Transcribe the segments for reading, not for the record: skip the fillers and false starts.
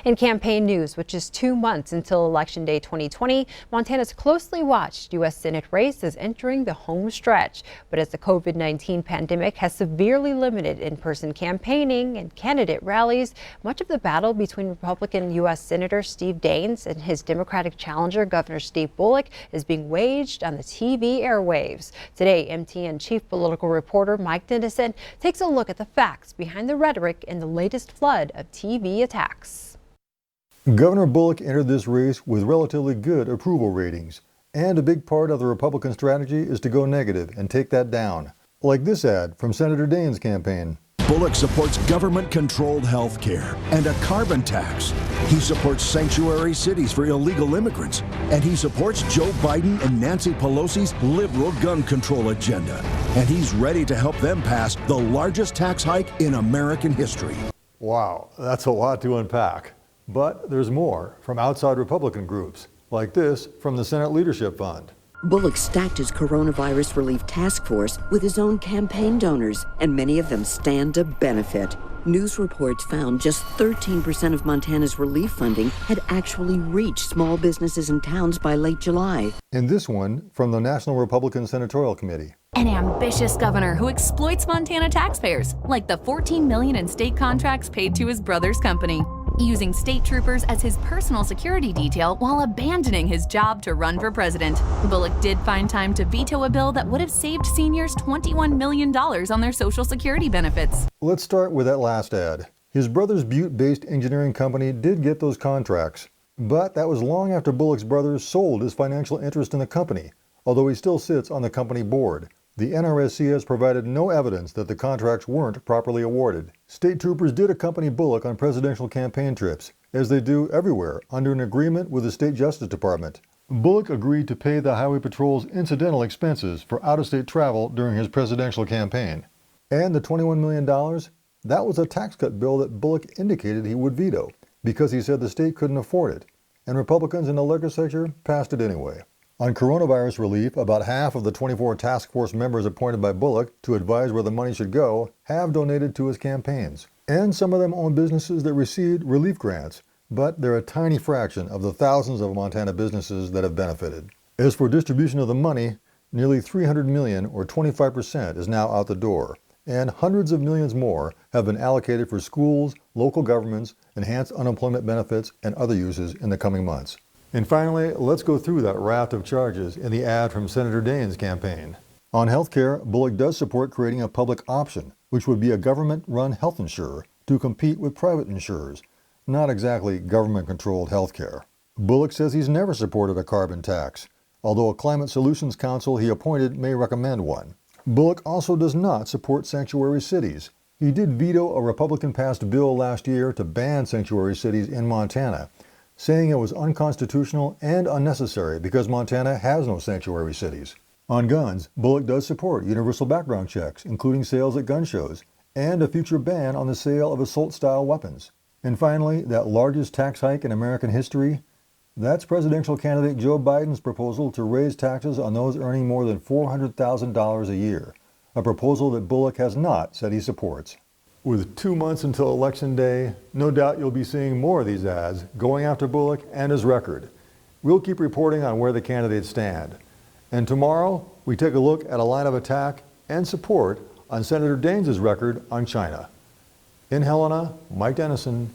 In campaign news, which is 2 months until Election Day 2020, Montana's closely watched U.S. Senate race is entering the home stretch. But as the COVID-19 pandemic has severely limited in-person campaigning and candidate rallies, much of the battle between Republican U.S. Senator Steve Daines and his Democratic challenger, Governor Steve Bullock, is being waged on the TV airwaves. Today, MTN chief political reporter Mike Dennison takes a look at the facts behind the rhetoric in the latest flood of TV attacks. Governor Bullock entered this race with relatively good approval ratings, and a big part of the Republican strategy is to go negative and take that down. Like this ad from Senator Daines' campaign. Bullock supports government-controlled health care and a carbon tax. He supports sanctuary cities for illegal immigrants. And he supports Joe Biden and Nancy Pelosi's liberal gun control agenda. And he's ready to help them pass the largest tax hike in American history. Wow, that's a lot to unpack. But there's more from outside Republican groups, like this from the Senate Leadership Fund. Bullock stacked his coronavirus relief task force with his own campaign donors, and many of them stand to benefit. News reports found just 13% of Montana's relief funding had actually reached small businesses and towns by late July. And this one from the National Republican Senatorial Committee. An ambitious governor who exploits Montana taxpayers, like the $14 million in state contracts paid to his brother's company, using state troopers as his personal security detail while abandoning his job to run for president. Bullock did find time to veto a bill that would have saved seniors $21 million on their Social Security benefits. Let's start with that last ad. His brother's Butte-based engineering company did get those contracts, but that was long after Bullock's brother sold his financial interest in the company, although he still sits on the company board. The NRSC has provided no evidence that the contracts weren't properly awarded. State troopers did accompany Bullock on presidential campaign trips, as they do everywhere, under an agreement with the state Justice Department. Bullock agreed to pay the Highway Patrol's incidental expenses for out-of-state travel during his presidential campaign. And the $21 million? That was a tax cut bill that Bullock indicated he would veto, because he said the state couldn't afford it. And Republicans in the legislature passed it anyway. On coronavirus relief, about half of the 24 task force members appointed by Bullock to advise where the money should go have donated to his campaigns. And some of them own businesses that received relief grants, but they're a tiny fraction of the thousands of Montana businesses that have benefited. As for distribution of the money, nearly $300 million, or 25%, is now out the door, and hundreds of millions more have been allocated for schools, local governments, enhanced unemployment benefits, and other uses in the coming months. And finally, let's go through that raft of charges in the ad from Senator Daines' campaign. On health care, Bullock does support creating a public option, which would be a government-run health insurer to compete with private insurers, not exactly government-controlled health care. Bullock says he's never supported a carbon tax, although a climate solutions council he appointed may recommend one. Bullock also does not support sanctuary cities. He did veto a Republican-passed bill last year to ban sanctuary cities in Montana, saying it was unconstitutional and unnecessary because Montana has no sanctuary cities. On guns, Bullock does support universal background checks, including sales at gun shows, and a future ban on the sale of assault-style weapons. And finally, that largest tax hike in American history, that's presidential candidate Joe Biden's proposal to raise taxes on those earning more than $400,000 a year, a proposal that Bullock has not said he supports. With 2 months until Election Day, no doubt you'll be seeing more of these ads going after Bullock and his record. We'll keep reporting on where the candidates stand. And tomorrow, we take a look at a line of attack and support on Senator Daines' record on China. In Helena, Mike Dennison,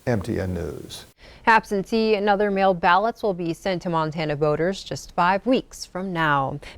MTN News. Absentee and other mail ballots will be sent to Montana voters just 5 weeks from now.